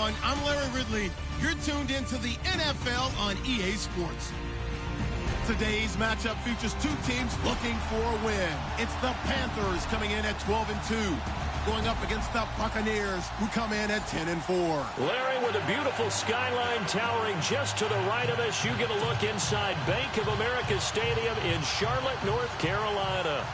everyone. I'm Larry Ridley. You're tuned into the NFL on EA Sports. Today's matchup features two teams looking for a win. It's the Panthers coming in at 12-2, going up against the Buccaneers, who come in at 10-4. Larry, with a beautiful skyline towering just to the right of us, you get a look inside Bank of America Stadium in Charlotte, North Carolina.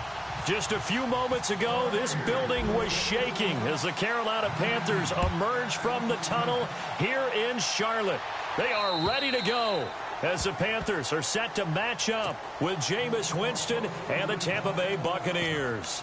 Just a few moments ago, this building was shaking as the Carolina Panthers emerged from the tunnel here in Charlotte. They are ready to go as the Panthers are set to match up with Jameis Winston and the Tampa Bay Buccaneers.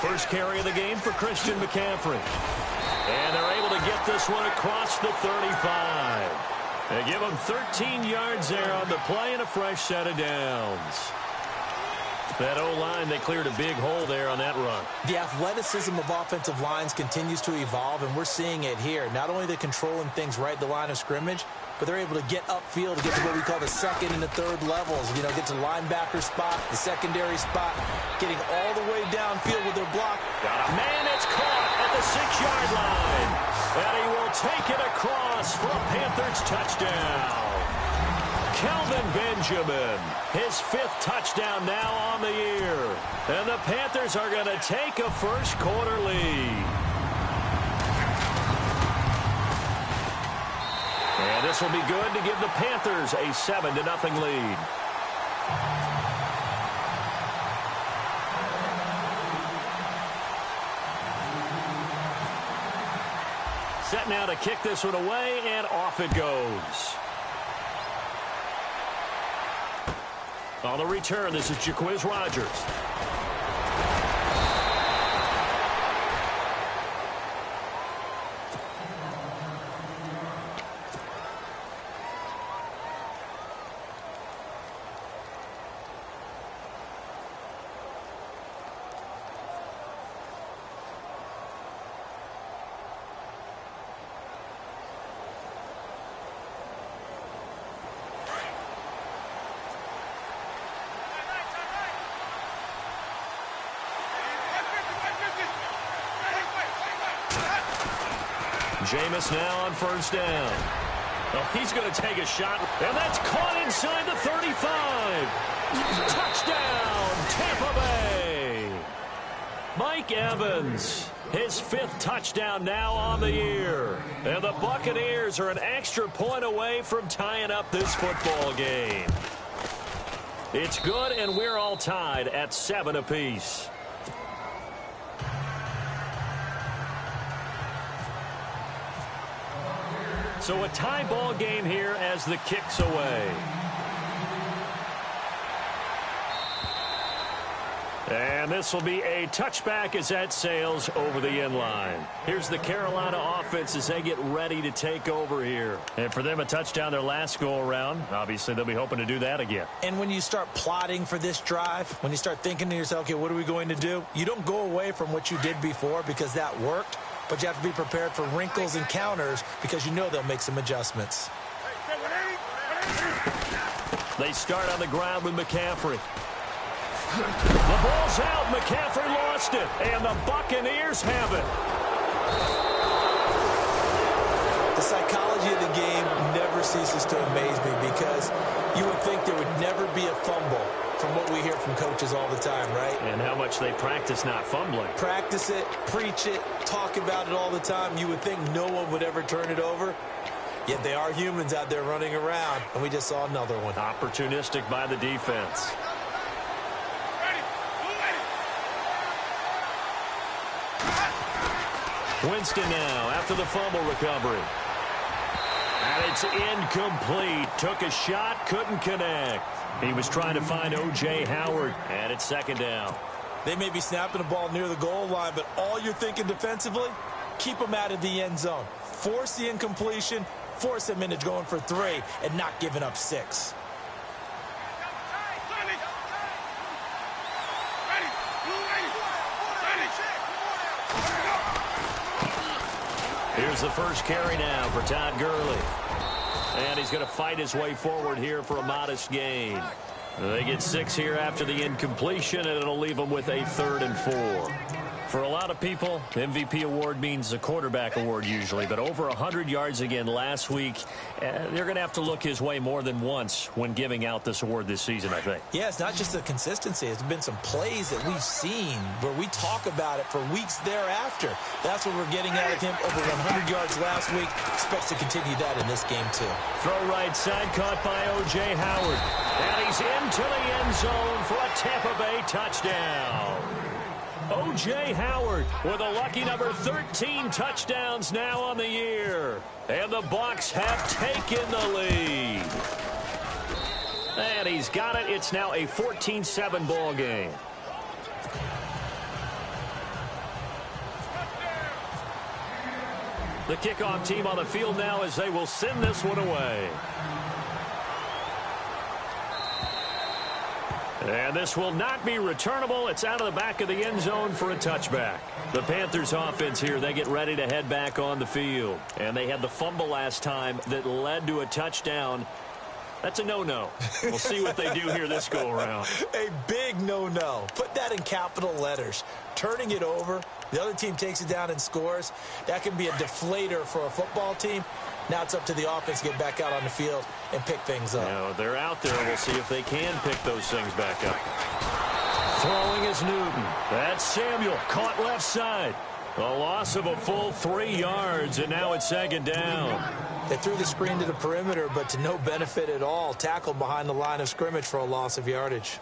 First carry of the game for Christian McCaffrey. And they're able to get this one across the 35. They give him 13 yards there on the play and a fresh set of downs. That O-line, they cleared a big hole there on that run. The athleticism of offensive lines continues to evolve, and we're seeing it here. Not only are they controlling things right at the line of scrimmage, but they're able to get upfield to get to what we call the second and the third levels. You know, get to the linebacker spot, the secondary spot, getting all the way downfield with their block. Got a man that's caught at the 6-yard line. And he will take it across for a Panthers touchdown. Kelvin Benjamin, his 5th touchdown now on the year. And the Panthers are going to take a first-quarter lead. And this will be good to give the Panthers a 7-0 lead. Set now to kick this one away, and off it goes. On the return, this is Lee-Chizz Rodgers. Jameis now on first down. Oh, he's going to take a shot, and that's caught inside the 35. Touchdown, Tampa Bay. Mike Evans, his 5th touchdown now on the year. And the Buccaneers are an extra point away from tying up this football game. It's good, and we're all tied at 7 apiece. So a tie ball game here as the kick's away. And this will be a touchback as that sails over the end line. Here's the Carolina offense as they get ready to take over here. And for them, a touchdown their last go-around. Obviously, they'll be hoping to do that again. And when you start plotting for this drive, when you start thinking to yourself, okay, what are we going to do? You don't go away from what you did before because that worked. But you have to be prepared for wrinkles and counters because you know they'll make some adjustments. They start on the ground with McCaffrey. The ball's out. McCaffrey lost it. And the Buccaneers have it. The psychology of the game never ceases to amaze me because you would think there would never be a fumble from what we hear from coaches all the time, right? And how much they practice not fumbling. Practice it, preach it, talk about it all the time. You would think no one would ever turn it over. Yet they are humans out there running around, and we just saw another one. Opportunistic by the defense. Winston now after the fumble recovery. And it's incomplete. Took a shot, couldn't connect. He was trying to find O.J. Howard, and it's 2nd down. They may be snapping the ball near the goal line, but all you're thinking defensively, keep them out of the end zone. Force the incompletion, force him into going for 3 and not giving up 6. Here's the first carry now for Todd Gurley. And he's going to fight his way forward here for a modest gain. They get 6 here after the incompletion, and it'll leave them with a 3rd and 4. For a lot of people, MVP award means a quarterback award usually, but over 100 yards again last week. They're going to have to look his way more than once when giving out this award this season, I think. Yeah, it's not just the consistency. It's been some plays that we've seen where we talk about it for weeks thereafter. That's what we're getting out of him. Over 100 yards last week. Expects to continue that in this game, too. Throw right side, caught by O.J. Howard. And he's into the end zone for a Tampa Bay touchdown. O.J. Howard with a lucky number 13 touchdowns now on the year. And the Bucs have taken the lead. And he's got it. It's now a 14-7 ball game. The kickoff team on the field now as they will send this one away. And this will not be returnable. It's out of the back of the end zone for a touchback. The Panthers offense here, they get ready to head back on the field. And they had the fumble last time that led to a touchdown. That's a no-no. We'll see what they do here this go-around. A big no-no. Put that in capital letters. Turning it over, the other team takes it down and scores. That can be a deflator for a football team. Now it's up to the offense to get back out on the field and pick things up. Now, they're out there. We'll see if they can pick those things back up. Throwing is Newton. That's Samuel. Caught left side. A loss of a full 3 yards, and now it's 2nd down. They threw the screen to the perimeter, but to no benefit at all. Tackled behind the line of scrimmage for a loss of yardage.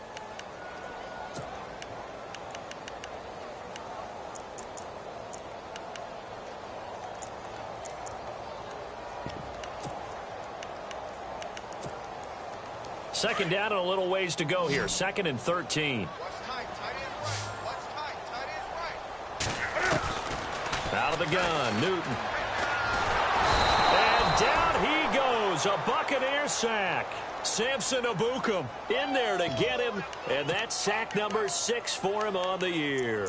Second down and a little ways to go here. 2nd and 13. Out of the gun, Newton. And down he goes. A Buccaneer sack. Samson Abukum in there to get him. And that's sack number 6 for him on the year.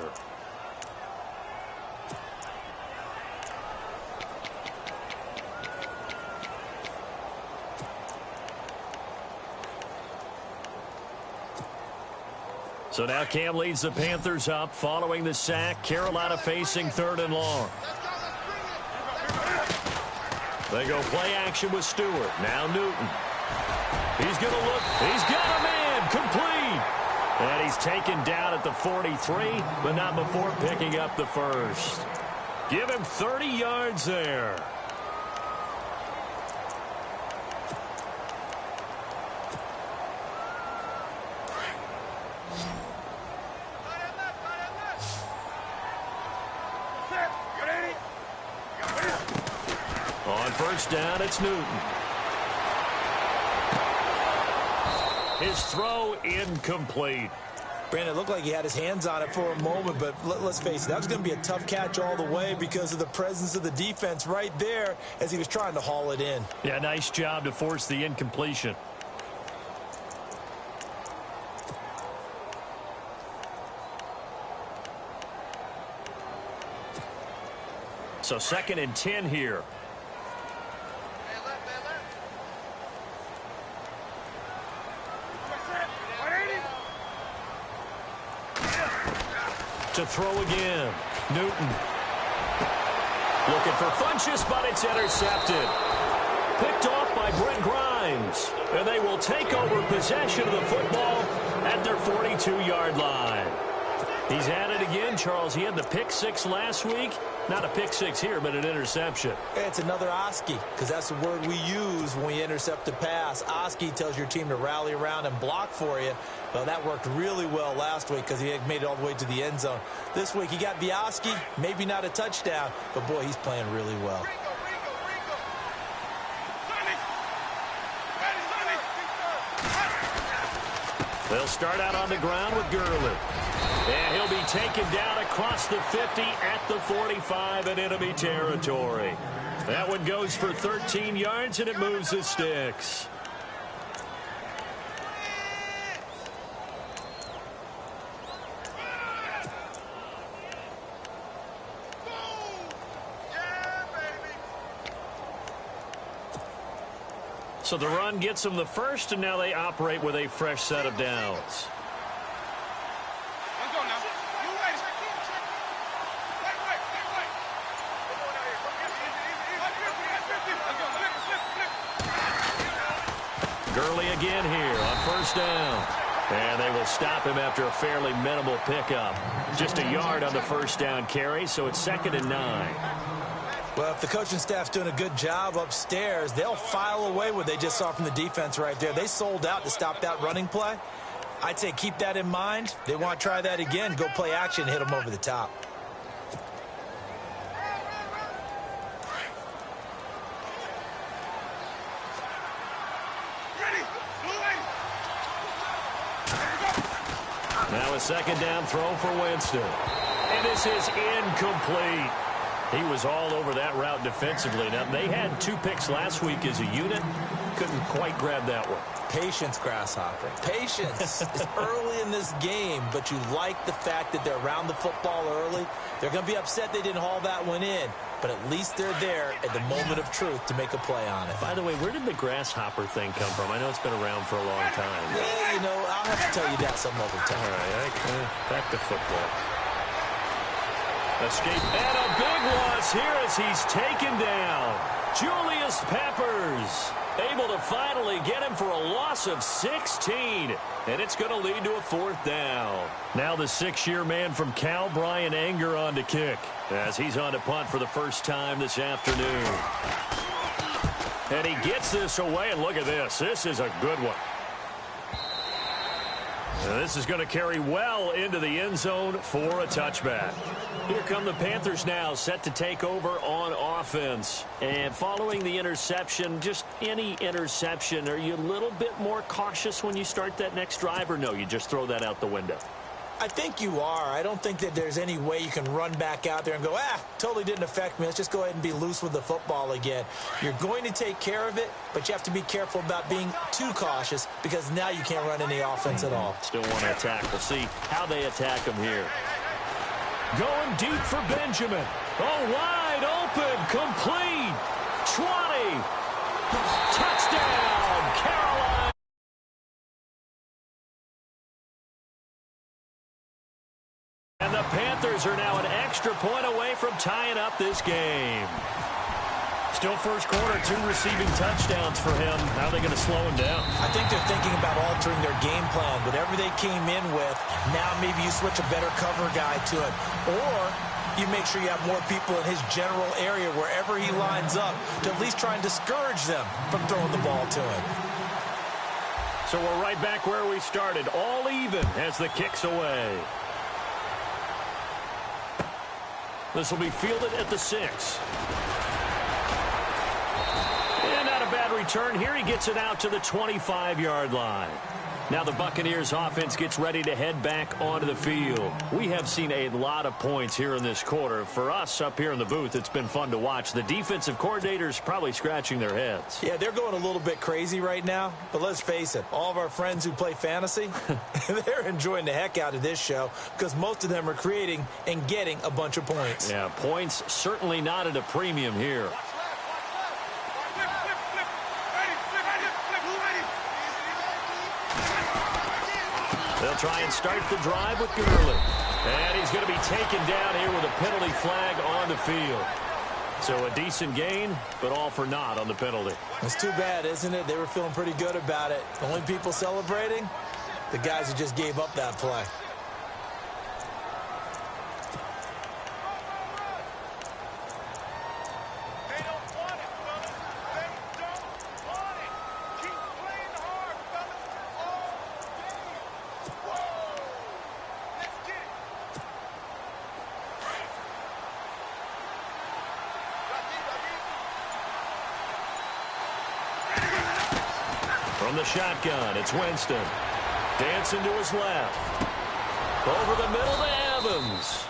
So now Cam leads the Panthers up following the sack. Carolina facing 3rd and long. They go play action with Stewart. Now Newton. He's going to look. He's got a man. Complete. And he's taken down at the 43, but not before picking up the first. Give him 30 yards there. On first down, it's Newton. His throw incomplete. Brandon, it looked like he had his hands on it for a moment, but let's face it, that was going to be a tough catch all the way because of the presence of the defense right there as he was trying to haul it in. Yeah, nice job to force the incompletion. So 2nd and 10 here. To throw again. Newton. Looking for Funchess, but it's intercepted. Picked off by Brent Grimes. And they will take over possession of the football at their 42-yard line. He's at it again, Charles. He had the pick 6 last week. Not a pick 6 here, but an interception. It's another Oski, because that's the word we use when we intercept a pass. Oski tells your team to rally around and block for you. Well, that worked really well last week because he had made it all the way to the end zone. This week, he got the Oski, maybe not a touchdown, but, boy, he's playing really well. They'll start out on the ground with Gurley. And he'll be taken down across the 50 at the 45 in enemy territory. That one goes for 13 yards, and it moves the sticks. So the run gets them the first, and now they operate with a fresh set of downs. Gurley again here on first down. And they will stop him after a fairly minimal pickup. Just a yard on the first down carry, so it's 2nd and 9. Well, if the coaching staff's doing a good job upstairs, they'll file away what they just saw from the defense right there. They sold out to stop that running play. I'd say keep that in mind. They want to try that again. Go play action, hit them over the top. Now a 2nd down throw for Winston. And this is incomplete. He was all over that route defensively. Now, they had 2 picks last week as a unit. Couldn't quite grab that one. Patience, Grasshopper. Patience. It's early in this game, but you like the fact that they're around the football early. They're going to be upset they didn't haul that one in, but at least they're there at the moment of truth to make a play on it. By the way, where did the grasshopper thing come from? I know it's been around for a long time. Yeah, you know, I'll have to tell you that some other time. All right, back to football. Escape and a big loss here as he's taken down. Julius Peppers able to finally get him for a loss of 16. And it's going to lead to a 4th down. Now the 6-year man from Cal, Brian Anger, on to kick as he's on to punt for the first time this afternoon. And he gets this away, and look at this. This is a good one. And this is going to carry well into the end zone for a touchback. Here come the Panthers now, set to take over on offense. And following the interception, just any interception, are you a little bit more cautious when you start that next drive, or no, you just throw that out the window? I think you are. I don't think that there's any way you can run back out there and go, totally didn't affect me. Let's just go ahead and be loose with the football again. You're going to take care of it, but you have to be careful about being too cautious because now you can't run any offense at all. Still want to attack. We'll see how they attack him here. Going deep for Benjamin. Oh, wide open, complete. 20. Touchdown, Carolina. And the Panthers are now an extra point away from tying up this game. Still first quarter, 2 receiving touchdowns for him. How are they going to slow him down? I think they're thinking about altering their game plan. Whatever they came in with, now maybe you switch a better cover guy to it. Or you make sure you have more people in his general area wherever he lines up to at least try and discourage them from throwing the ball to him. So we're right back where we started. All even as the kick's away. This will be fielded at the 6. Bad return here. He gets it out to the 25-yard line. Now the Buccaneers offense gets ready to head back onto the field. We have seen a lot of points here in this quarter. For us up here in the booth, it's been fun to watch. The defensive coordinators probably scratching their heads. Yeah, they're going a little bit crazy right now. But let's face it, all of our friends who play fantasy, they're enjoying the heck out of this show because most of them are creating and getting a bunch of points. Yeah, points certainly not at a premium here. They'll try and start the drive with Gurley. And he's going to be taken down here with a penalty flag on the field. So a decent gain, but all for naught on the penalty. It's too bad, isn't it? They were feeling pretty good about it. The only people celebrating, the guys who just gave up that play. From the shotgun, it's Winston. Dancing to his left. Over the middle to Evans.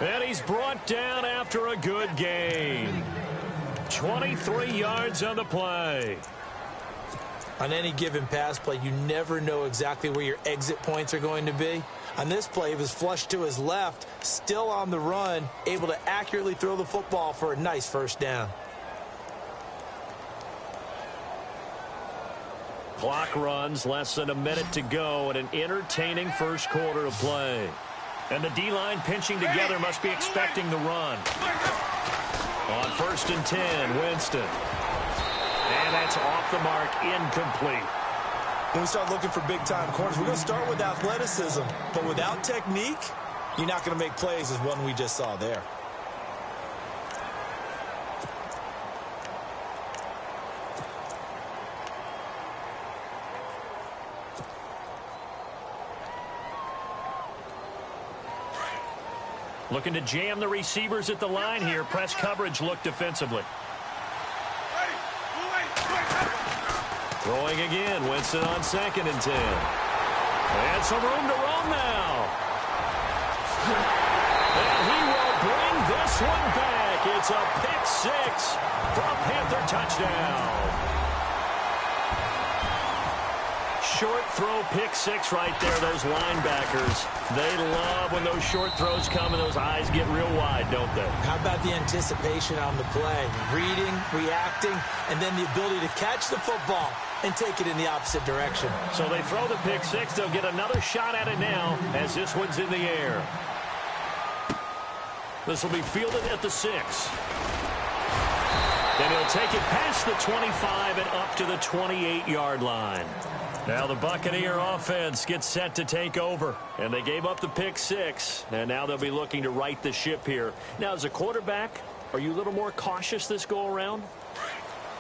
And he's brought down after a good gain. 23 yards on the play. On any given pass play, you never know exactly where your exit points are going to be. On this play, he was flushed to his left, still on the run, able to accurately throw the football for a nice first down. Clock runs, less than a minute to go, and an entertaining first quarter of play. And the D-line pinching together must be expecting the run. On 1st and 10, Winston. And that's off the mark, incomplete. When we start looking for big-time corners, we're going to start with athleticism. But without technique, you're not going to make plays as one we just saw there. Looking to jam the receivers at the line here. Press coverage look defensively. Throwing again. Winston on 2nd and 10. And some room to roam now. And he will bring this one back. It's a pick 6 for a Panther touchdown. Short throw, pick 6 right there. Those linebackers, they love when those short throws come and those eyes get real wide, don't they? How about the anticipation on the play? Reading, reacting, and then the ability to catch the football and take it in the opposite direction. So they throw the pick 6. They'll get another shot at it now as this one's in the air. This will be fielded at the 6. And he'll take it past the 25 and up to the 28-yard line. Now the Buccaneer offense gets set to take over. And they gave up the pick 6. And now they'll be looking to right the ship here. Now, as a quarterback, are you a little more cautious this go-around?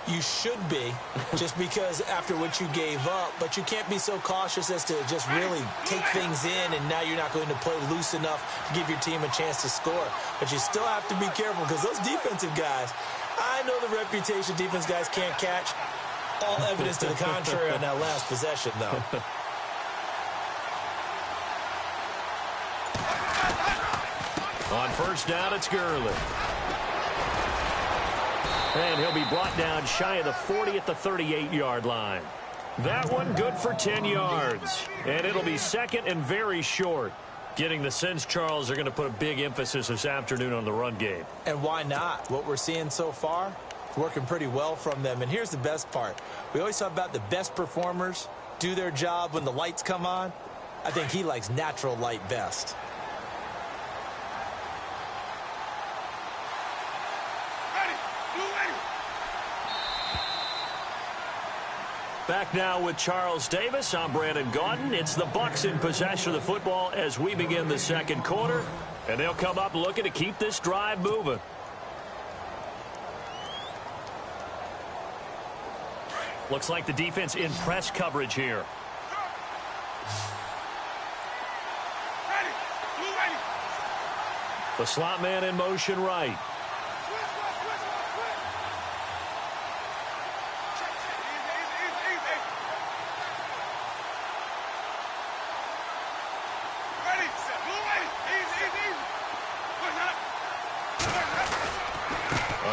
You should be, just because after what you gave up. But you can't be so cautious as to just really take things in, and now you're not going to play loose enough to give your team a chance to score. But you still have to be careful, because those defensive guys, I know the reputation defense guys can't catch. All evidence to the contrary on that last possession, though. On 1st down, it's Gurley. And he'll be brought down shy of the 40 at the 38-yard line. That one good for 10 yards. And it'll be 2nd and very short. Getting the sense Charles are going to put a big emphasis this afternoon on the run game. And why not? What we're seeing so far, working pretty well from them. And here's the best part. We always talk about the best performers do their job when the lights come on. I think he likes natural light best. Back now with Charles Davis. I'm Brandon Gaudin. It's the Bucs in possession of the football as we begin the 2nd quarter. And they'll come up looking to keep this drive moving. Looks like the defense in press coverage here. The slot man in motion right.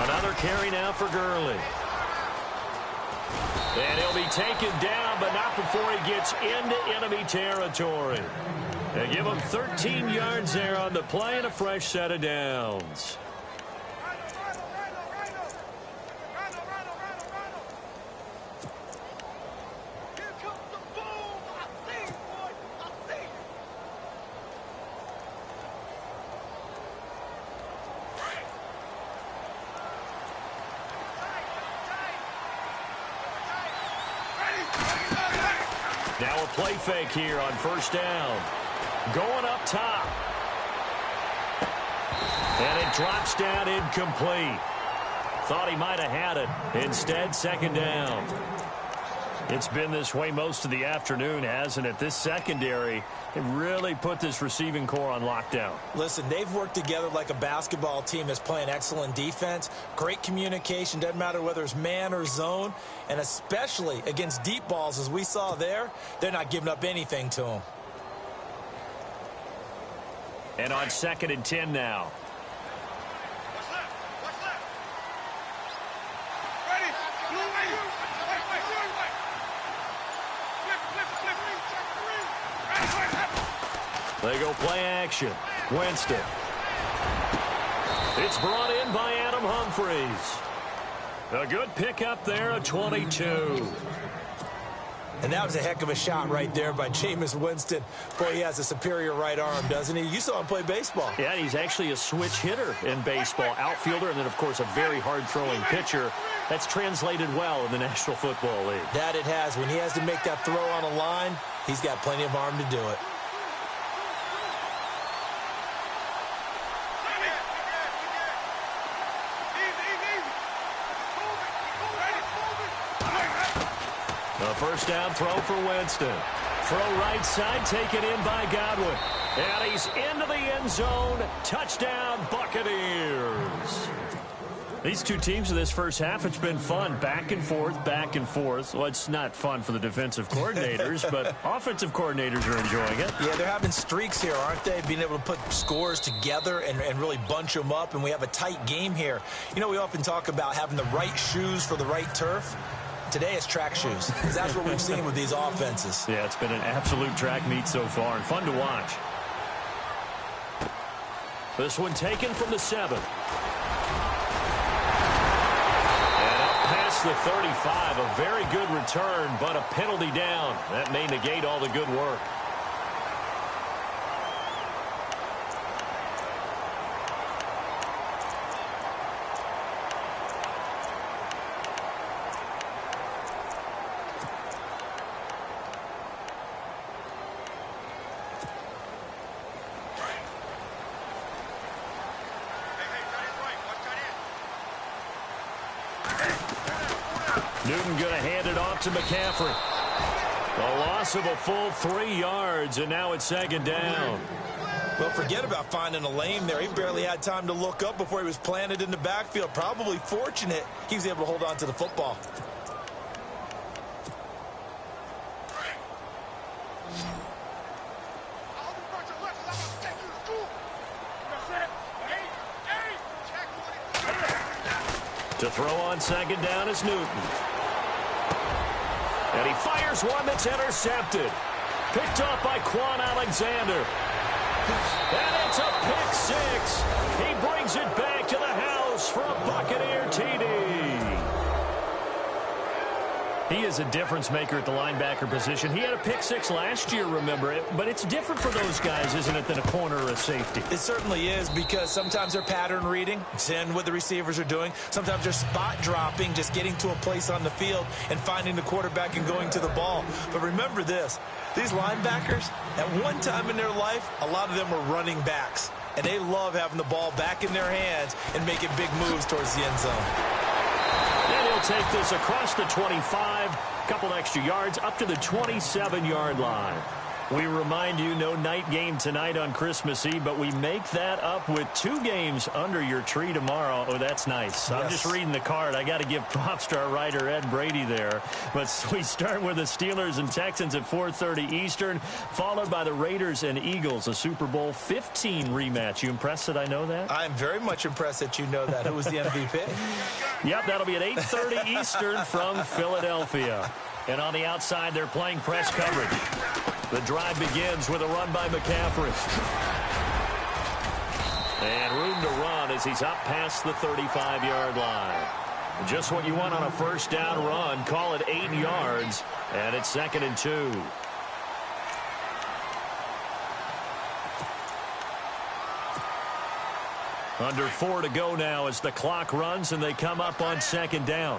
Another carry now for Gurley. And he'll be taken down, but not before he gets into enemy territory. They give him 13 yards there on the play and a fresh set of downs. Now a play fake here on 1st down. Going up top. And it drops down incomplete. Thought he might have had it. Instead, 2nd down. It's been this way most of the afternoon, hasn't it? This secondary really put this receiving core on lockdown. Listen, they've worked together like a basketball team that's playing excellent defense. Great communication. Doesn't matter whether it's man or zone. And especially against deep balls, as we saw there, they're not giving up anything to them. And on 2nd and 10 now. They go play action. Winston. It's brought in by Adam Humphries. A good pickup there, a 22. And that was a heck of a shot right there by Jameis Winston. Boy, he has a superior right arm, doesn't he? You saw him play baseball. Yeah, he's actually a switch hitter in baseball. Outfielder, and then, of course, a very hard-throwing pitcher. That's translated well in the National Football League. That it has. When he has to make that throw on a line, he's got plenty of arm to do it. A first down throw for Winston. Throw right side, taken in by Godwin. And he's into the end zone. Touchdown, Buccaneers. These two teams in this first half, it's been fun. Back and forth, back and forth. Well, it's not fun for the defensive coordinators, but offensive coordinators are enjoying it. Yeah, they're having streaks here, aren't they? Being able to put scores together and really bunch them up, and we have a tight game here. You know, we often talk about having the right shoes for the right turf. Today it's track shoes. That's what we've seen with these offenses. Yeah, it's been an absolute track meet so far and fun to watch. This one taken from the 7. And up past the 35, a very good return, but a penalty down. That may negate all the good work. Newton going to hand it off to McCaffrey. A loss of a full 3 yards, and now it's second down. Well, forget about finding a lane there. He barely had time to look up before he was planted in the backfield. Probably fortunate he was able to hold on to the football. To throw on second down is Newton. And he fires one that's intercepted. Picked up by Quan Alexander. And it's a pick 6. He brings it back to the house for a Buccaneer TD. He is a difference maker at the linebacker position. He had a pick 6 last year, remember it. But it's different for those guys, isn't it, than a corner or a safety? It certainly is, because sometimes they're pattern reading, seeing what the receivers are doing. Sometimes they're spot dropping, just getting to a place on the field and finding the quarterback and going to the ball. But remember this, these linebackers, at one time in their life, a lot of them were running backs. And they love having the ball back in their hands and making big moves towards the end zone. And he'll take this across the 25, couple extra yards, up to the 27-yard line. We remind you, no night game tonight on Christmas Eve, but we make that up with 2 games under your tree tomorrow. Oh, that's nice. Yes. I'm just reading the card. I got to give props to our writer, Ed Brady, there. But we start with the Steelers and Texans at 4:30 Eastern, followed by the Raiders and Eagles, a Super Bowl 15 rematch. You impressed that I know that? I'm very much impressed that you know that. Who was the MVP? Yep, that'll be at 8:30 Eastern from Philadelphia. And on the outside, they're playing press coverage. The drive begins with a run by McCaffrey. And room to run as he's up past the 35-yard line. Just what you want on a first down run. Call it 8 yards. And it's 2nd and 2. Under 4 to go now as the clock runs and they come up on 2nd down.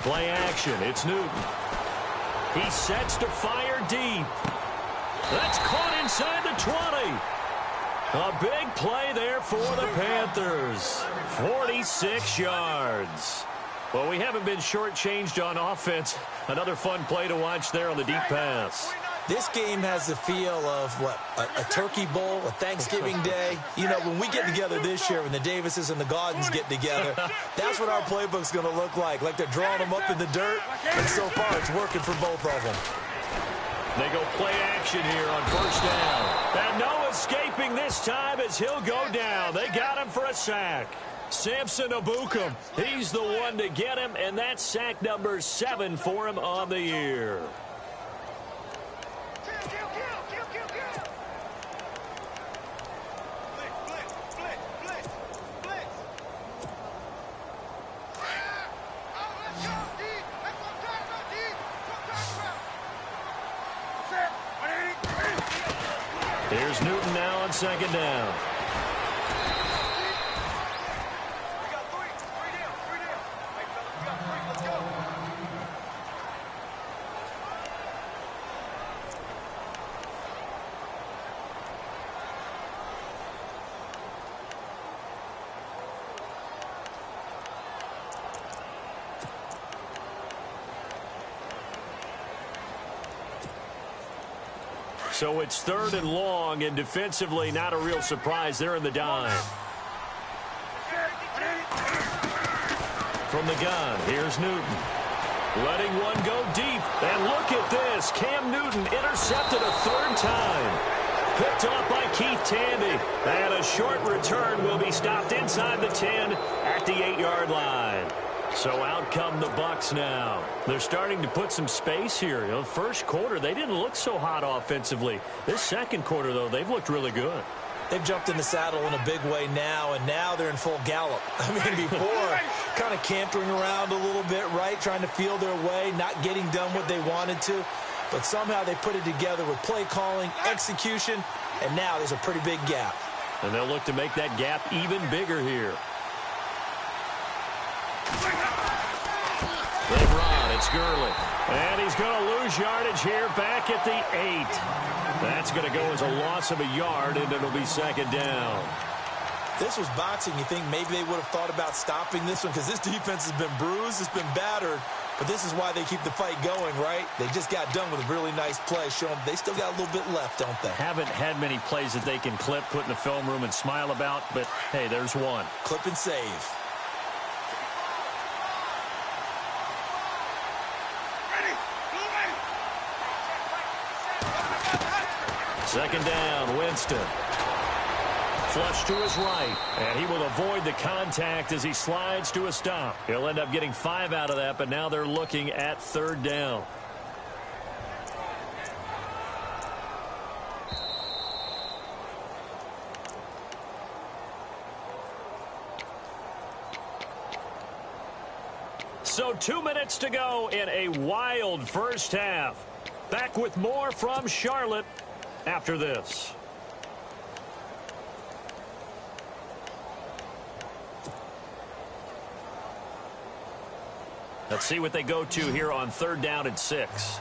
Play action. It's Newton. He sets to fire deep. That's caught inside the 20. A big play there for the Panthers. 46 yards. Well, we haven't been shortchanged on offense. Another fun play to watch there on the deep pass. This game has the feel of, what, a turkey bowl, a Thanksgiving day. You know, when we get together this year, when the Davises and the Gaudens get together, that's what our playbook's going to look like they're drawing them up in the dirt, and so far it's working for both of them. They go play action here on first down. And no escaping this time as he'll go down. They got him for a sack. Samson Ebukam, he's the one to get him, and that's sack number 7 for him on the year. Here's Newton now on second down. So it's 3rd and long, and defensively not a real surprise. They're in the dime. From the gun, here's Newton. Letting one go deep. And look at this. Cam Newton intercepted a 3rd time. Picked off by Keith Tandy. And a short return will be stopped inside the 10 at the 8-yard line. So out come the Bucs now. They're starting to put some space here. You know, first quarter, they didn't look so hot offensively. This second quarter, though, they've looked really good. They've jumped in the saddle in a big way now, and now they're in full gallop. I mean, before, kind of cantering around a little bit, right, trying to feel their way, not getting done what they wanted to. But somehow they put it together with play calling, execution, and now there's a pretty big gap. And they'll look to make that gap even bigger here. They've run. It's Gurley. And he's going to lose yardage here back at the 8. That's going to go as a loss of a yard, and it'll be second down. This was boxing. You think maybe they would have thought about stopping this one because this defense has been bruised, it's been battered, but this is why they keep the fight going, right? They just got done with a really nice play, showing they still got a little bit left, don't they? Haven't had many plays that they can clip, put in the film room, and smile about, but, hey, there's one. Clip and save. Second down, Winston. Flush to his right, and he will avoid the contact as he slides to a stop. He'll end up getting 5 out of that, but now they're looking at 3rd down. So 2 minutes to go in a wild first half. Back with more from Charlotte after this. Let's see what they go to here on 3rd down and 6.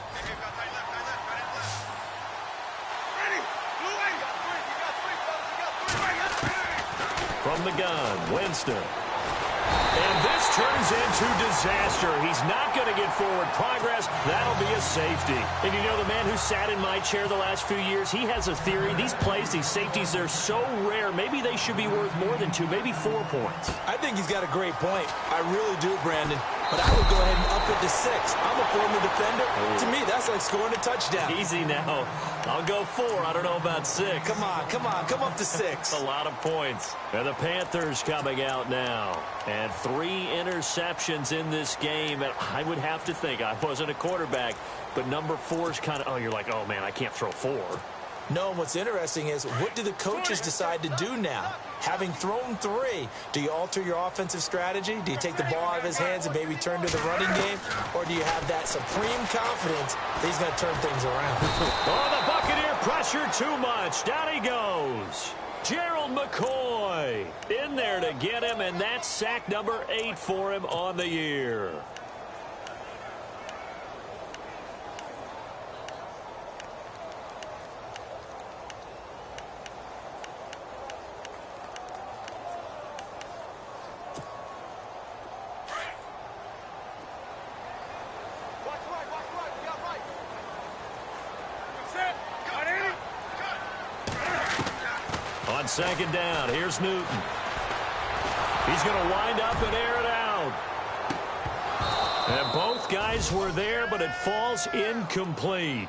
From the gun, Winston. And this turns into disaster. He's not going to get forward progress. That'll be a safety. And you know, the man who sat in my chair the last few years, he has a theory. These plays, these safeties, they're so rare. Maybe they should be worth more than 2, maybe 4 points. I think he's got a great point. I really do, Brandon. But I would go ahead and up it to 6. I'm a former defender. To me, that's like scoring a touchdown. Easy now. I'll go 4. I don't know about 6. Come on. Come up to 6. A lot of points. And the Panthers coming out now. And 3 interceptions in this game. And I would have to think, I wasn't a quarterback, but number 4 is kind of, oh, you're like, oh, man, I can't throw 4. No, and what's interesting is, what do the coaches decide to do now? Having thrown 3, do you alter your offensive strategy? Do you take the ball out of his hands and maybe turn to the running game? Or do you have that supreme confidence that he's going to turn things around? Oh, the Buccaneer pressure too much. Down he goes. Gerald McCoy in there to get him, and that's sack number 8 for him on the year. On second down, here's Newton. He's going to wind up and air it out. And both guys were there, but it falls incomplete.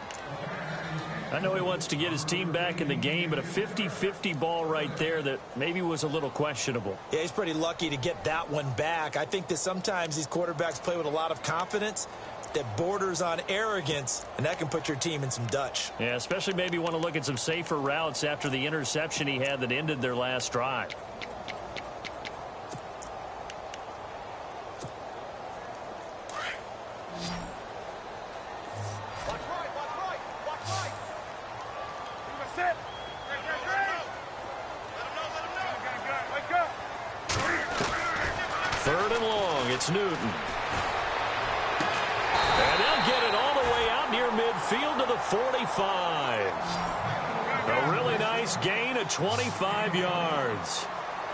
I know he wants to get his team back in the game, but a 50-50 ball right there that maybe was a little questionable. Yeah, he's pretty lucky to get that one back. I think that sometimes these quarterbacks play with a lot of confidence that borders on arrogance, and that can put your team in some Dutch. Yeah, especially maybe want to look at some safer routes after the interception he had that ended their last drive. Third and long, it's Newton. And they'll get it all the way out near midfield to the 45. A really nice gain of 25 yards.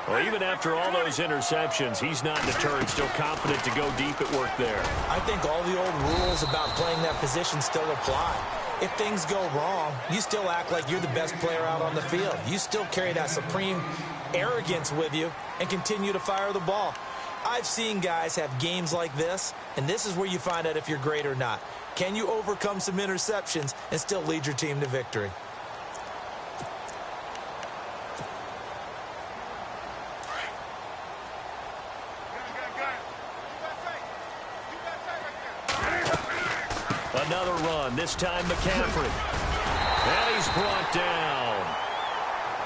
Well, even after all those interceptions, he's not deterred, still confident to go deep at work there. I think all the old rules about playing that position still apply. If things go wrong, you still act like you're the best player out on the field. You still carry that supreme arrogance with you and continue to fire the ball. I've seen guys have games like this, and this is where you find out if you're great or not. Can you overcome some interceptions and still lead your team to victory? Another run, this time McCaffrey. And he's brought down.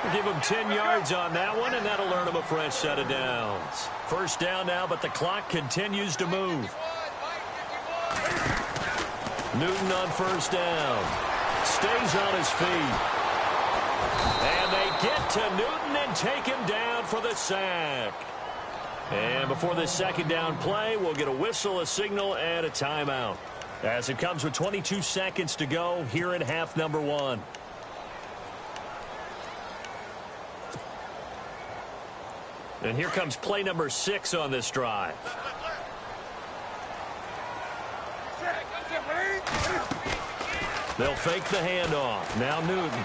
We'll give him 10 yards on that one, and that'll earn him a fresh set of downs. First down now, but the clock continues to move. Newton on first down. Stays on his feet. And they get to Newton and take him down for the sack. And before this second down play, we'll get a whistle, a signal, and a timeout. As it comes with 22 seconds to go here in half number one. And here comes play number 6 on this drive. They'll fake the handoff. Now Newton.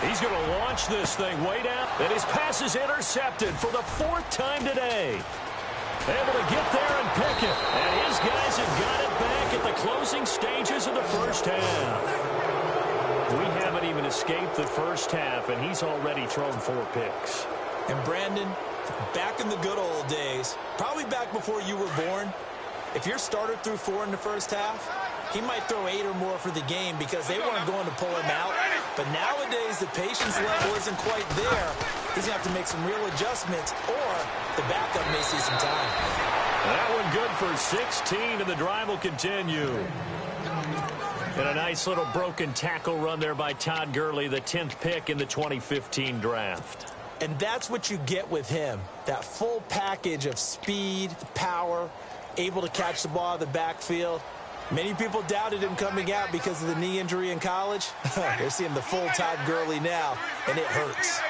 He's going to launch this thing way down. And his pass is intercepted for the 4th time today. Able to get there and pick it. And his guys have got it back at the closing stages of the first half. We haven't even escaped the first half, and he's already thrown 4 picks. And Brandon, back in the good old days, probably back before you were born, if your starter threw 4 in the first half, he might throw 8 or more for the game because they weren't going to pull him out. But nowadays, the patience level isn't quite there. He's going to have to make some real adjustments, or the backup may see some time. That one good for 16, and the drive will continue. And a nice little broken tackle run there by Todd Gurley, the 10th pick in the 2015 draft. And that's what you get with him, that full package of speed, power, able to catch the ball out of the backfield. Many people doubted him coming out because of the knee injury in college. They're seeing the full Todd Gurley now, and it hurts.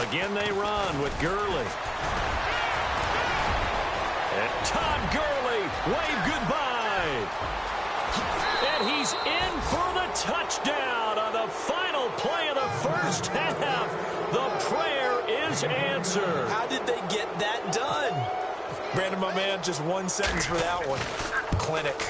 Again they run with Gurley. And Todd Gurley, wave goodbye. And he's in for the touchdown on the final play of the first half. The prayer is answered. How did they get that done? Brandon, my man, just one sentence for that one. Clinic.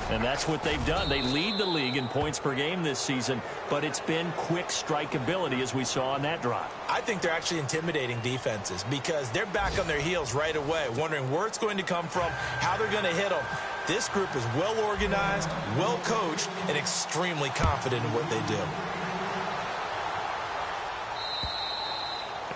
And that's what they've done. They lead the league in points per game this season, but it's been quick strike ability as we saw on that drive. I think they're actually intimidating defenses because they're back on their heels right away, wondering where it's going to come from, how they're going to hit them. This group is well organized, well coached, and extremely confident in what they do.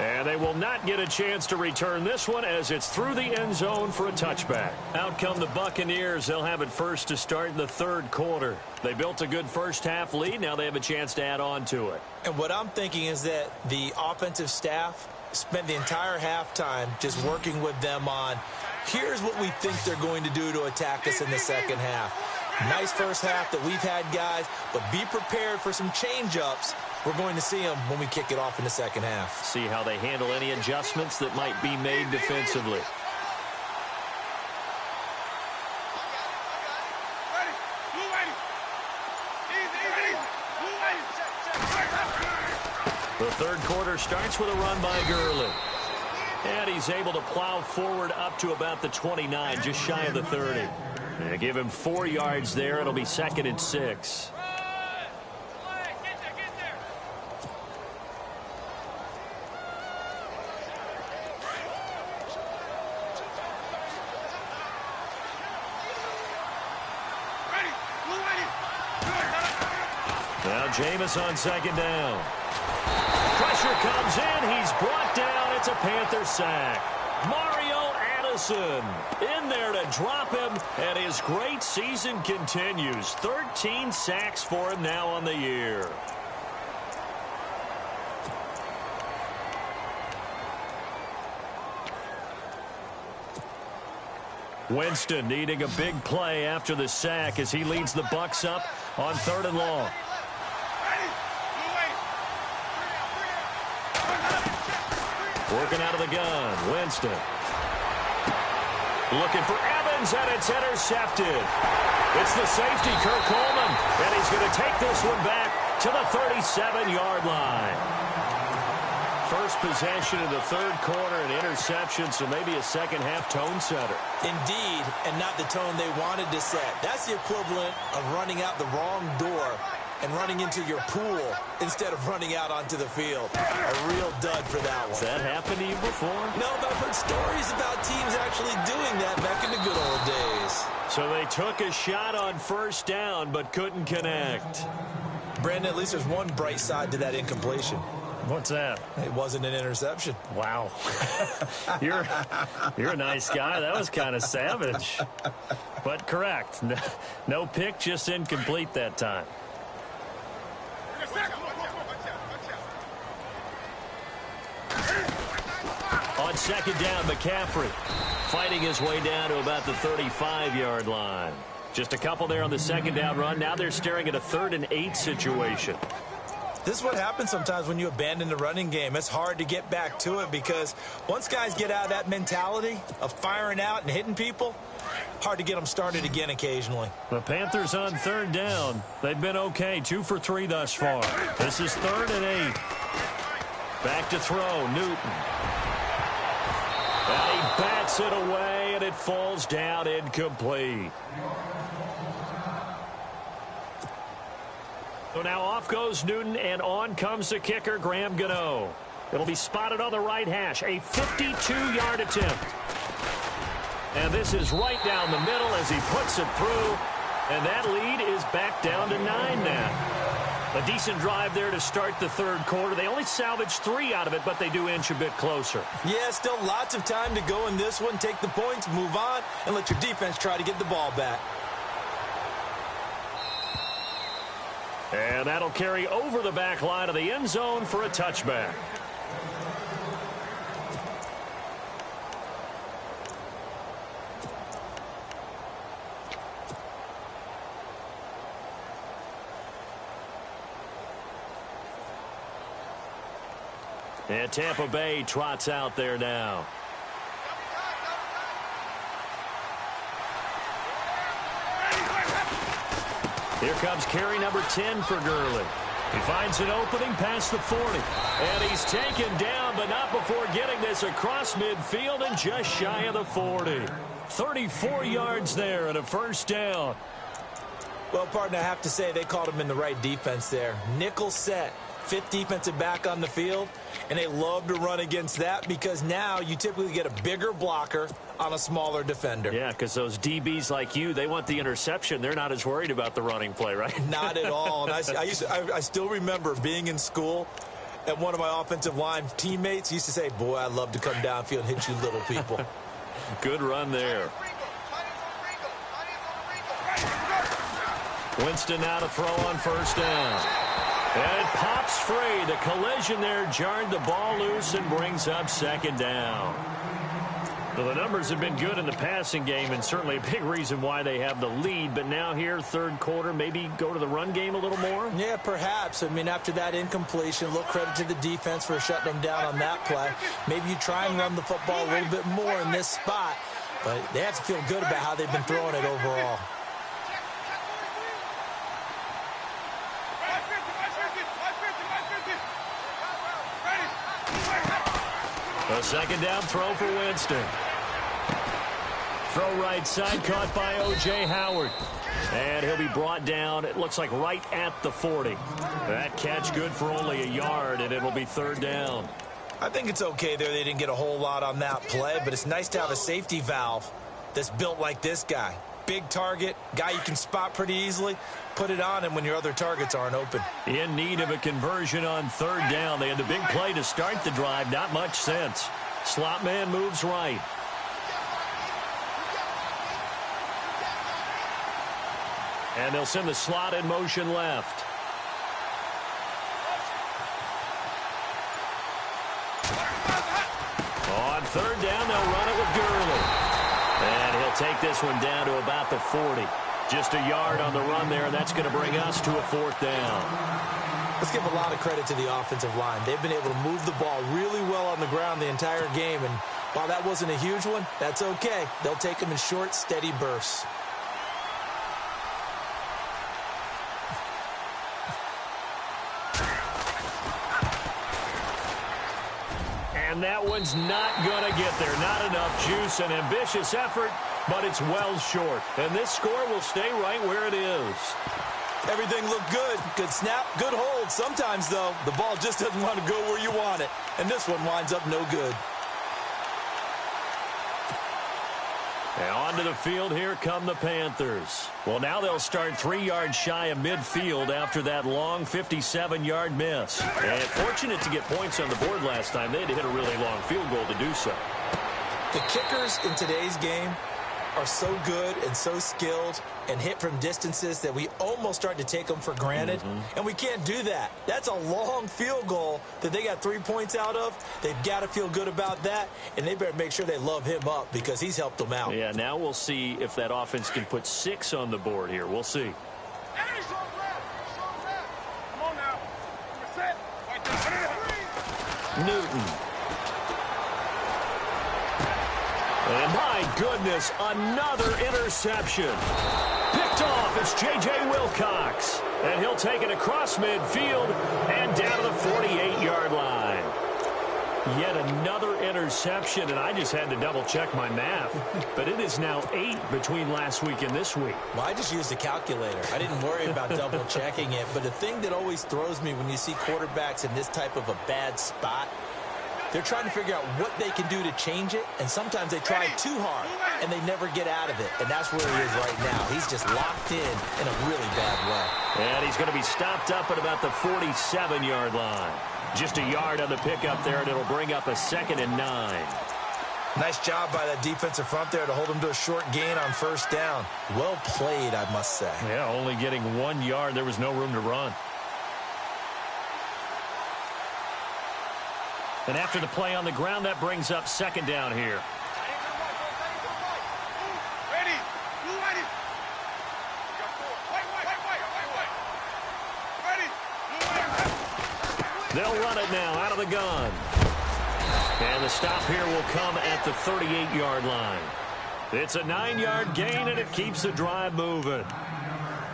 And they will not get a chance to return this one as it's through the end zone for a touchback. Out come the Buccaneers. They'll have it first to start in the third quarter. They built a good first half lead. Now they have a chance to add on to it. And what I'm thinking is that the offensive staff spent the entire halftime just working with them on, here's what we think they're going to do to attack us in the second half. Nice first half that we've had, guys, but be prepared for some change-ups. We're going to see them when we kick it off in the second half. See how they handle any adjustments that might be made defensively. The third quarter starts with a run by Gurley. And he's able to plow forward up to about the 29, just shy of the 30. Yeah, give him 4 yards there. It'll be 2nd and 6. Now Jameis on 2nd down. Pressure comes in. He's brought down. It's a Panther sack. Mario Addison in there to drop him, and his great season continues. 13 sacks for him now on the year. Winston needing a big play after the sack as he leads the Bucs up on 3rd and long. Working out of the gun, Winston. Looking for Evans, and it's intercepted. It's the safety, Kirk Coleman, and he's going to take this one back to the 37-yard line. First possession of the 3rd quarter, an interception, so maybe a second-half tone setter. Indeed, and not the tone they wanted to set. That's the equivalent of running out the wrong door and running into your pool instead of running out onto the field. A real dud for that one. Has that happened to you before? No, but I've heard stories about teams actually doing that back in the good old days. So they took a shot on 1st down but couldn't connect. Brandon, at least there's one bright side to that incompletion. What's that? It wasn't an interception. Wow. You're a nice guy. That was kind of savage. But correct. No pick, just incomplete that time. On 2nd down, McCaffrey fighting his way down to about the 35-yard line. Just a couple there on the 2nd down run. Now they're staring at a 3rd and 8 situation. This is what happens sometimes when you abandon the running game. It's hard to get back to it because once guys get out of that mentality of firing out and hitting people, hard to get them started again occasionally. The Panthers on 3rd down. They've been okay, 2 for 3 thus far. This is 3rd and 8. Back to throw, Newton. And he bats it away, and it falls down incomplete. So now off goes Newton, and on comes the kicker, Graham Gano. It'll be spotted on the right hash, a 52-yard attempt. And this is right down the middle as he puts it through, and that lead is back down to 9 now. A decent drive there to start the 3rd quarter. They only salvaged 3 out of it, but they do inch a bit closer. Yeah, still lots of time to go in this one. Take the points, move on, and let your defense try to get the ball back. And that'll carry over the back line of the end zone for a touchback. And Tampa Bay trots out there now. Here comes carry number 10 for Gurley. He finds an opening past the 40. And he's taken down, but not before getting this across midfield and just shy of the 40. 34 yards there and a 1st down. Well, partner, I have to say they called him in the right defense there. Nickel set. 5th defensive back on the field, and they love to run against that because now you typically get a bigger blocker on a smaller defender. Yeah, because those DBs like you, they want the interception. They're not as worried about the running play, right? Not at all. And I still remember being in school, and one of my offensive line teammates used to say, boy, I'd love to come downfield and hit you little people. Good run there. Winston now to throw on 1st down. And it pops free. The collision there jarred the ball loose and brings up 2nd down. So the numbers have been good in the passing game and certainly a big reason why they have the lead. But now here, 3rd quarter, maybe go to the run game a little more? Yeah, perhaps. I mean, after that incompletion, a little credit to the defense for shutting them down on that play. Maybe you try and run the football a little bit more in this spot. But they have to feel good about how they've been throwing it overall. A second down throw for Winston. Throw right side, caught by O.J. Howard. And he'll be brought down, it looks like right at the 40. That catch good for only a yard, and it'll be third down. I think it's okay there. They didn't get a whole lot on that play, but it's nice to have a safety valve that's built like this guy. Big target, guy you can spot pretty easily. Put it on him when your other targets aren't open. In need of a conversion on third down. They had the big play to start the drive. Not much sense. Slot man moves right. And they'll send the slot in motion left. On third down, they'll run it with Gurley. And he'll take this one down to about the 40. Just a yard on the run there, and that's going to bring us to a fourth down. Let's give a lot of credit to the offensive line. They've been able to move the ball really well on the ground the entire game, and while that wasn't a huge one, that's okay. They'll take them in short, steady bursts. And that one's not going to get there. Not enough juice. An ambitious effort, but it's well short. And this score will stay right where it is. Everything looked good. Good snap, good hold. Sometimes, though, the ball just doesn't want to go where you want it. And this one winds up no good. And onto the field, here come the Panthers. Well, now they'll start 3 yards shy of midfield after that long 57-yard miss. And fortunate to get points on the board last time. They had to hit a really long field goal to do so. The kickers in today's game are so good and so skilled and hit from distances that we almost start to take them for granted. And we can't do that. That's a long field goal that they got 3 points out of. They've got to feel good about that, and they better make sure they love him up because he's helped them out. Yeah, now we'll see if that offense can put 6 on the board here. We'll see. Newton. And my goodness, another interception. Picked off, it's J.J. Wilcox. And he'll take it across midfield and down to the 48-yard line. Yet another interception, and I just had to double-check my math. But it is now 8 between last week and this week. Well, I just used a calculator. I didn't worry about double-checking it. But the thing that always throws me when you see quarterbacks in this type of a bad spot, they're trying to figure out what they can do to change it, and sometimes they try too hard, and they never get out of it. And that's where he is right now. He's just locked in a really bad way. And he's going to be stopped up at about the 47-yard line. Just a yard on the pickup there, and it'll bring up a 2nd and 9. Nice job by that defensive front there to hold him to a short gain on first down. Well played, I must say. Yeah, only getting 1 yard. There was no room to run. And after the play on the ground, that brings up 2nd down here. They'll run it now out of the gun. And the stop here will come at the 38-yard line. It's a 9-yard gain, and it keeps the drive moving.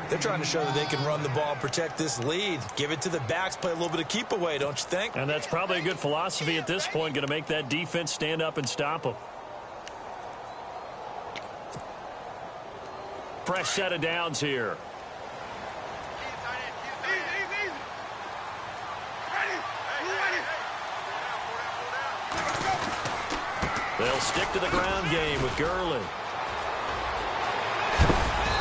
They're trying to show that they can run the ball and protect this lead. Give it to the backs, play a little bit of keep away, don't you think? And that's probably a good philosophy at this point, going to make that defense stand up and stop them. Fresh set of downs here. They'll stick to the ground game with Gurley.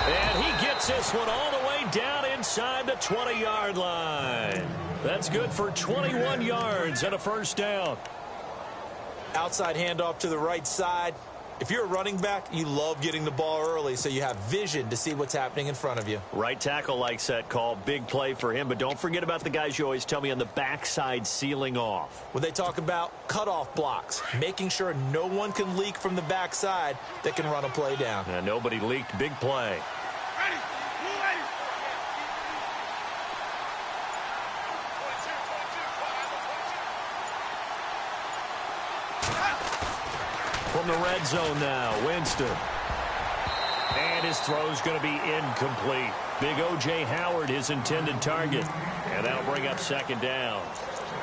And he gets this one all the way down inside the 20-yard line. That's good for 21 yards and a first down. Outside handoff to the right side. If you're a running back, you love getting the ball early so you have vision to see what's happening in front of you. Right tackle likes that call. Big play for him. But don't forget about the guys you always tell me on the backside sealing off. When they talk about cutoff blocks, making sure no one can leak from the backside that can run a play down. And nobody leaked. Big play. From the red zone now, Winston. And his throw's going to be incomplete. Big O.J. Howard, his intended target. And that'll bring up 2nd down.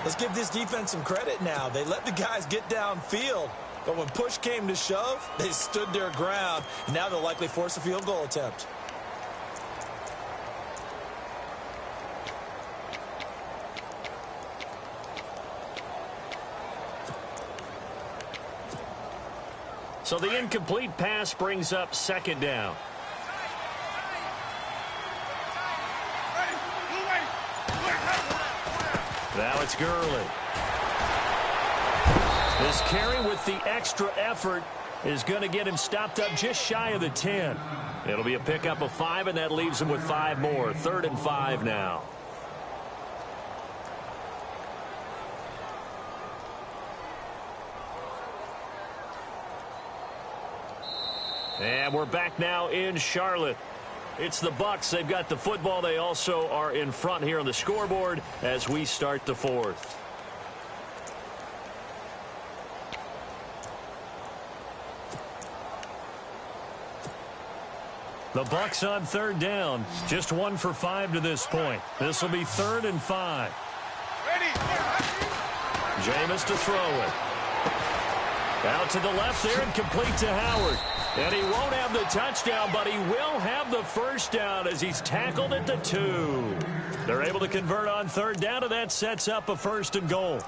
Let's give this defense some credit now. They let the guys get downfield, but when push came to shove, they stood their ground, and now they'll likely force a field goal attempt. So the incomplete pass brings up second down. Now it's Gurley. This carry with the extra effort is going to get him stopped up just shy of the 10. It'll be a pickup of 5, and that leaves him with 5 more. 3rd and 5 now. And we're back now in Charlotte. It's the Bucs. They've got the football. They also are in front here on the scoreboard as we start the 4th. The Bucs on 3rd down. Just 1 for 5 to this point. This will be 3rd and 5. Jameis to throw it. Out to the left there and complete to Howard. And he won't have the touchdown, but he will have the first down as he's tackled at the 2. They're able to convert on 3rd down, and that sets up a 1st and goal.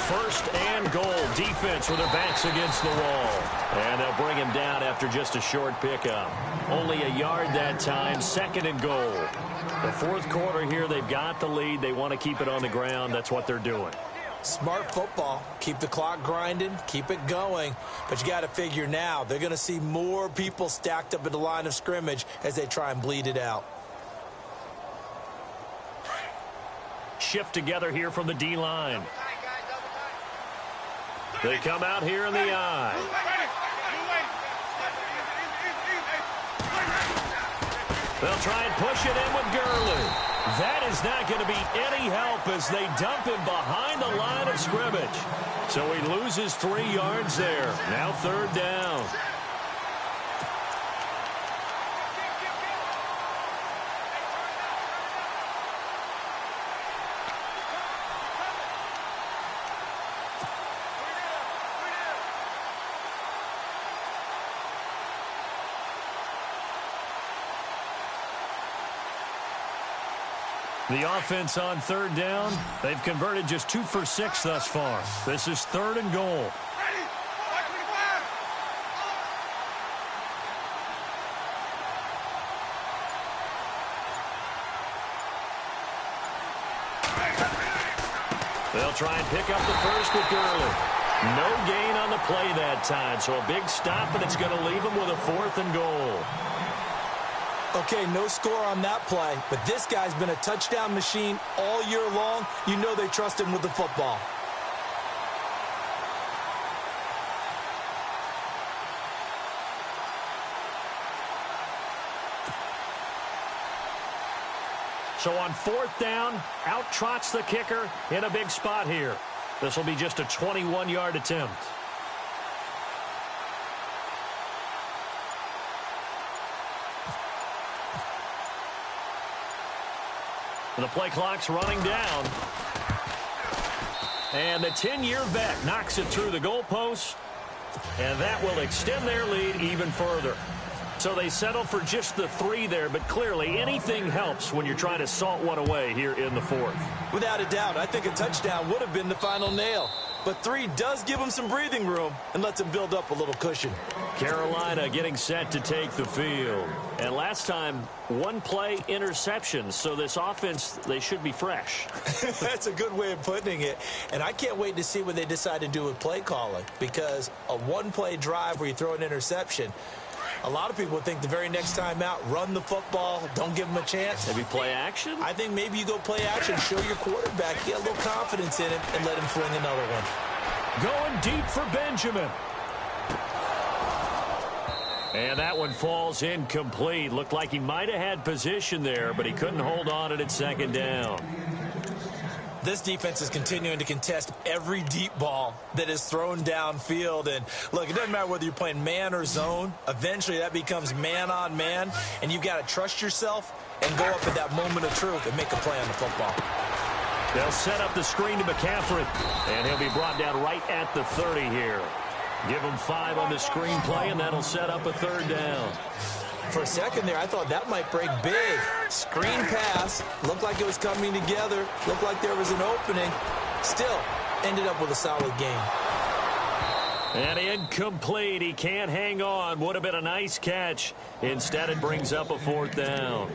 First and goal. Defense with their backs against the wall. And they'll bring him down after just a short pickup. Only a yard that time. 2nd and goal. The 4th quarter here, they've got the lead. They want to keep it on the ground. That's what they're doing. Smart football. Keep the clock grinding. Keep it going. But you got to figure now, they're going to see more people stacked up at the line of scrimmage as they try and bleed it out. Shift together here from the D-line. They come out here in the eye. They'll try and push it in with Gurley. That is not going to be any help as they dump him behind the line of scrimmage. So he loses 3 yards there. Now 3rd down. The offense on 3rd down, they've converted just 2 for 6 thus far. This is 3rd and goal. They'll try and pick up the first with Gurley. No gain on the play that time, so a big stop, and it's going to leave them with a 4th and goal. Okay, no score on that play, but this guy's been a touchdown machine all year long. You know they trust him with the football. So on 4th down, out trots the kicker in a big spot here. This will be just a 21-yard attempt. The play clock's running down. And the 10-year vet knocks it through the goalpost. And that will extend their lead even further. So they settle for just the 3 there, but clearly anything helps when you're trying to salt one away here in the 4th. Without a doubt, I think a touchdown would have been the final nail. But 3 does give them some breathing room and lets them build up a little cushion. Carolina getting set to take the field. And last time, 1 play interception. So this offense, they should be fresh. That's a good way of putting it. And I can't wait to see what they decide to do with play calling. Because a 1-play drive where you throw an interception, A lot of people think the very next time out, run the football, don't give him a chance. Maybe play action? I think maybe you go play action, show your quarterback, get a little confidence in him, and let him fling another one. Going deep for Benjamin. And that one falls incomplete. Looked like he might have had position there, but he couldn't hold on it at second down. This defense is continuing to contest every deep ball that is thrown downfield. And, look, it doesn't matter whether you're playing man or zone. Eventually, that becomes man-on-man, and you've got to trust yourself and go up at that moment of truth and make a play on the football. They'll set up the screen to McCaffrey, and he'll be brought down right at the 30 here. Give him 5 on the screen play, and that'll set up a third down. For a second there, I thought that might break big. Screen pass. Looked like it was coming together. Looked like there was an opening. Still, ended up with a solid game. And incomplete. He can't hang on. Would have been a nice catch. Instead, it brings up a fourth down.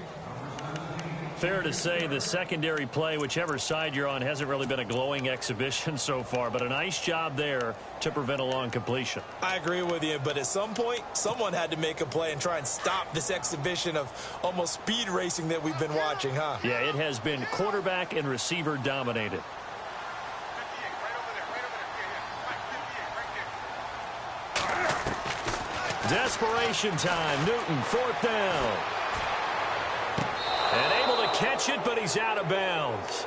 Fair to say the secondary play, whichever side you're on, hasn't really been a glowing exhibition so far, but a nice job there to prevent a long completion. I agree with you, but at some point, someone had to make a play and try and stop this exhibition of almost speed racing that we've been watching, huh? Yeah, it has been quarterback and receiver dominated. Desperation time. Newton, fourth down. And able to catch it, but he's out of bounds.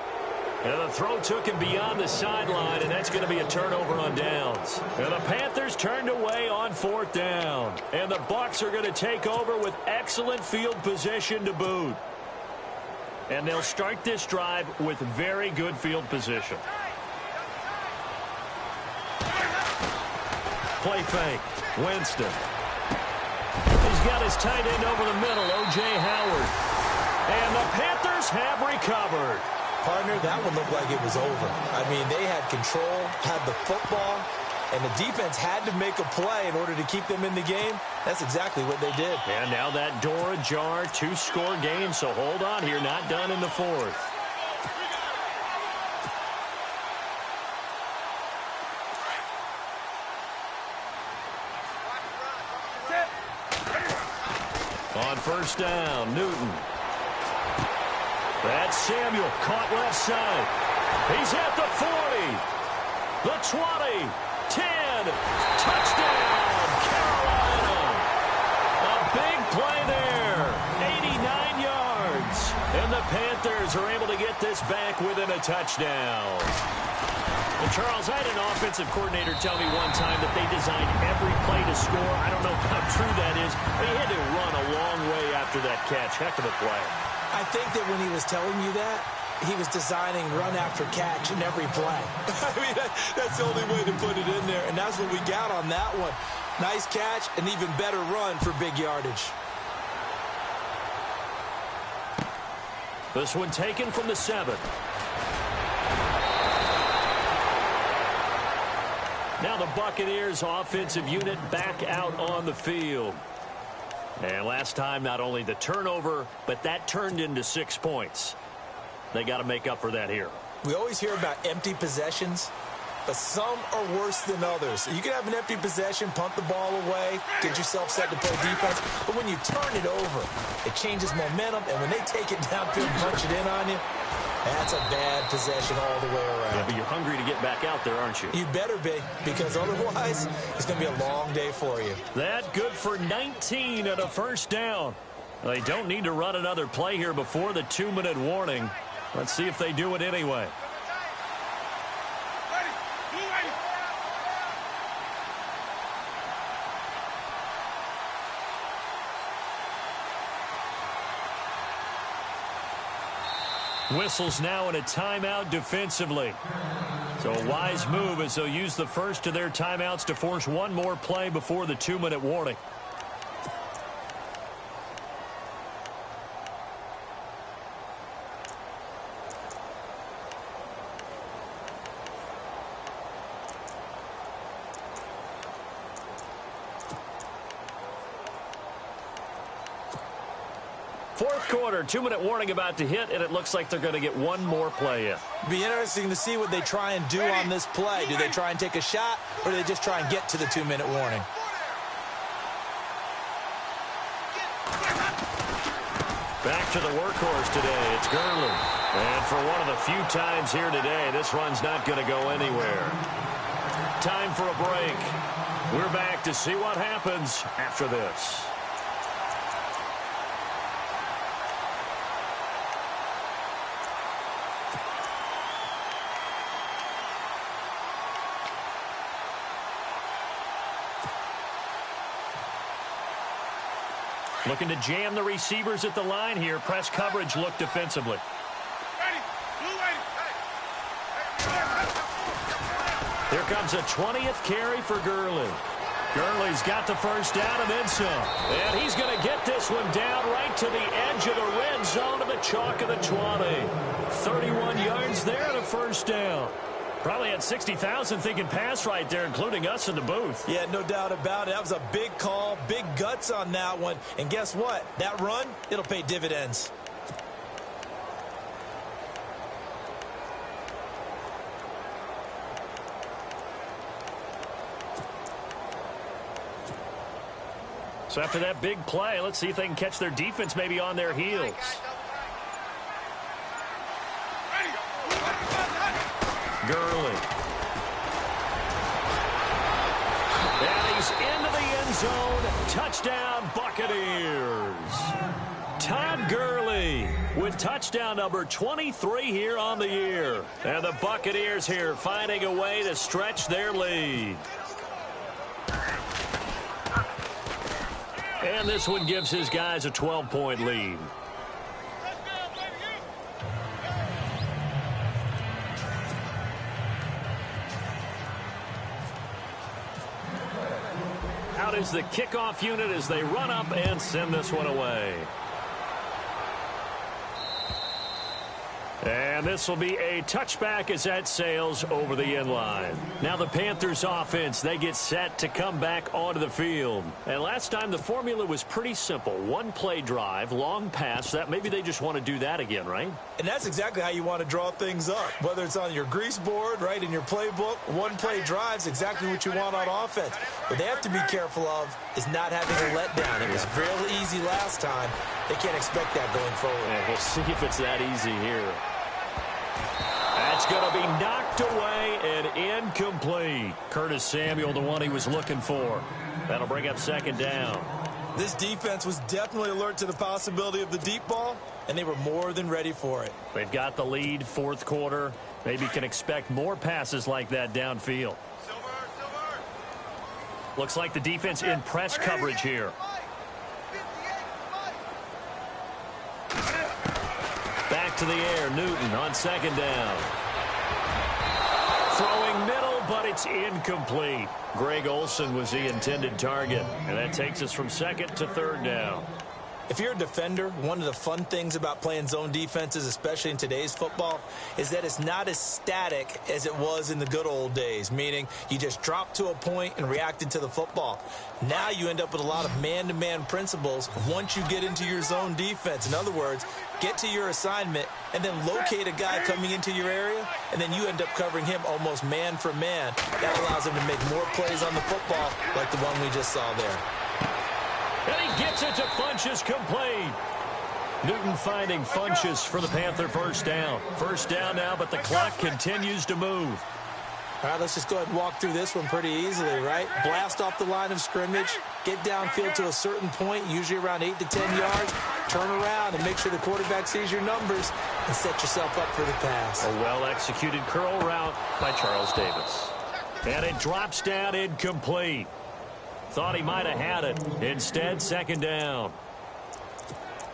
And the throw took him beyond the sideline, and that's going to be a turnover on downs. And the Panthers turned away on fourth down. And the Bucs are going to take over with excellent field position to boot. And they'll start this drive with very good field position. Play fake. Winston. He's got his tight end over the middle, O.J. Howard. And the Panthers have recovered. Partner, that one looked like it was over. I mean, they had control, had the football, and the defense had to make a play in order to keep them in the game. That's exactly what they did. And now that door ajar, 2-score game, so hold on here, not done in the fourth. On first down, Newton. That's Samuel, caught left side. He's at the 40, the 20, 10, touchdown, Carolina. A big play there, 89 yards. And the Panthers are able to get this back within a touchdown. Well, Charles, I had an offensive coordinator tell me one time that they designed every play to score. I don't know how true that is, but he had to run a long way after that catch. Heck of a play. I think that when he was telling you that, he was designing run after catch in every play. I mean, that's the only way to put it in there, and that's what we got on that one. Nice catch, an even better run for big yardage. This one taken from the 7. Now the Buccaneers offensive unit back out on the field. And last time, not only the turnover, but that turned into 6 points. They got to make up for that here. We always hear about empty possessions, but some are worse than others. You can have an empty possession, punt the ball away, get yourself set to play defense, but when you turn it over, it changes momentum, and when they take it downfield and punch it in on you, that's a bad possession all the way around. Yeah, but you're hungry to get back out there, aren't you? You better be, because otherwise, it's going to be a long day for you. That good for 19 and a first down. They don't need to run another play here before the 2-minute warning. Let's see if they do it anyway. Whistles now in a timeout defensively. So a wise move as they'll use the first of their timeouts to force one more play before the 2-minute warning. Fourth quarter, 2-minute warning about to hit, and it looks like they're going to get one more play in. It'll be interesting to see what they try and do on this play. Do they try and take a shot, or do they just try and get to the 2-minute warning? Back to the workhorse today. It's Gurley. And for one of the few times here today, this run's not going to go anywhere. Time for a break. We're back to see what happens after this. Looking to jam the receivers at the line here. Press coverage look defensively. Here comes a 20th carry for Gurley. Gurley's got the first down and then some. And he's going to get this one down right to the edge of the red zone of the chalk of the 20. 31 yards there and a first down. Probably had 60,000 thinking pass right there, including us in the booth. Yeah, no doubt about it. That was a big call, big guts on that one. And guess what? That run, it'll pay dividends. So after that big play, let's see if they can catch their defense maybe on their heels. Gurley. And he's into the end zone. Touchdown, Buccaneers. Todd Gurley with touchdown number 23 here on the year. And the Buccaneers here finding a way to stretch their lead. And this one gives his guys a 12-point lead. Out is the kickoff unit as they run up and send this one away. And this will be a touchback as that sails over the end line. Now the Panthers offense, they get set to come back onto the field. And last time the formula was pretty simple. One play drive, long pass. That maybe they just want to do that again, right? And that's exactly how you want to draw things up. Whether it's on your grease board, right, in your playbook, one play drive's exactly what you want on offense. What they have to be careful of is not having a letdown. It was real easy last time. They can't expect that going forward. Yeah, we'll see if it's that easy here. That's going to be knocked away and incomplete. Curtis Samuel, the one he was looking for. That'll bring up second down. This defense was definitely alert to the possibility of the deep ball, and they were more than ready for it. They've got the lead, fourth quarter. Maybe can expect more passes like that downfield. Looks like the defense in press coverage here. Back to the air, Newton on second down. Throwing middle, but it's incomplete. Greg Olsen was the intended target, and that takes us from second to third down. If you're a defender, one of the fun things about playing zone defenses, especially in today's football, is that it's not as static as it was in the good old days, meaning you just dropped to a point and reacted to the football. Now you end up with a lot of man-to-man principles once you get into your zone defense. In other words, get to your assignment and then locate a guy coming into your area, and then you end up covering him almost man for man. That allows him to make more plays on the football like the one we just saw there. And he gets it to Funchess complete. Newton finding Funchess for the Panther first down. First down now, but the clock continues to move. All right, let's just go ahead and walk through this one pretty easily, right? Blast off the line of scrimmage, get downfield to a certain point, usually around 8 to 10 yards, turn around and make sure the quarterback sees your numbers and set yourself up for the pass. A well-executed curl route by Charles Davis. And it drops down incomplete. Thought he might have had it. Instead, second down.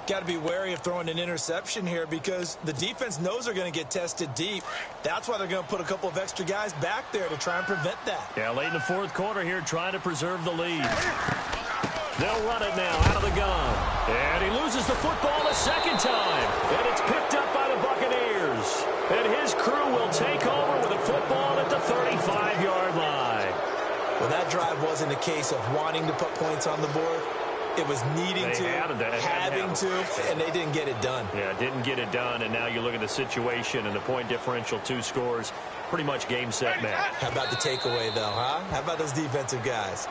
Got to be wary of throwing an interception here because the defense knows they're going to get tested deep. That's why they're going to put a couple of extra guys back there to try and prevent that. Yeah, late in the fourth quarter here, trying to preserve the lead. They'll run it now out of the gun. And he loses the football a second time. And it's picked up by the Buccaneers. And his crew will take over with a football at the 35-yard line. Well, that drive wasn't a case of wanting to put points on the board. It was needing to, having to, and they didn't get it done. Yeah, didn't get it done, and now you look at the situation and the point differential, 2 scores, pretty much game, set, match. How about the takeaway, though, huh? How about those defensive guys?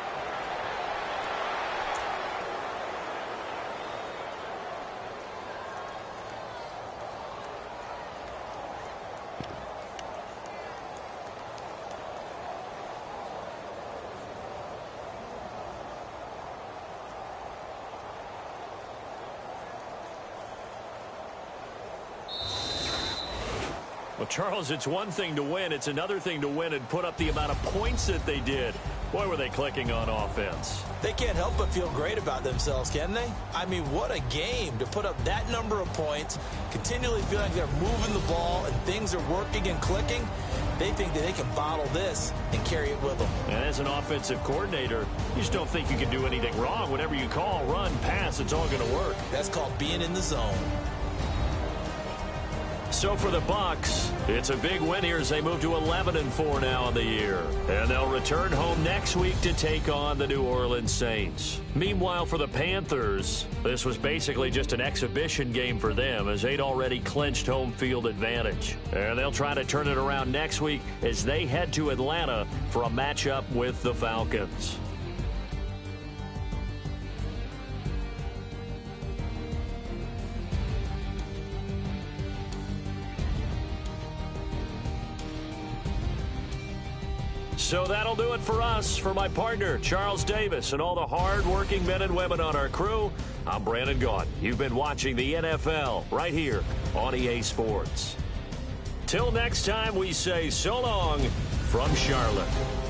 Well, Charles, it's one thing to win. It's another thing to win and put up the amount of points that they did. Boy, were they clicking on offense. They can't help but feel great about themselves, can they? I mean, what a game to put up that number of points, continually feel like they're moving the ball and things are working and clicking. They think that they can bottle this and carry it with them. And as an offensive coordinator, you just don't think you can do anything wrong. Whatever you call, run, pass, it's all going to work. That's called being in the zone. So for the Bucs, it's a big win here as they move to 11-4 now in the year. And they'll return home next week to take on the New Orleans Saints. Meanwhile, for the Panthers, this was basically just an exhibition game for them as they'd already clinched home field advantage. And they'll try to turn it around next week as they head to Atlanta for a matchup with the Falcons. So that'll do it for us. For my partner, Charles Davis, and all the hard-working men and women on our crew, I'm Brandon Gaudin. You've been watching the NFL right here on EA Sports. Till next time, we say so long from Charlotte.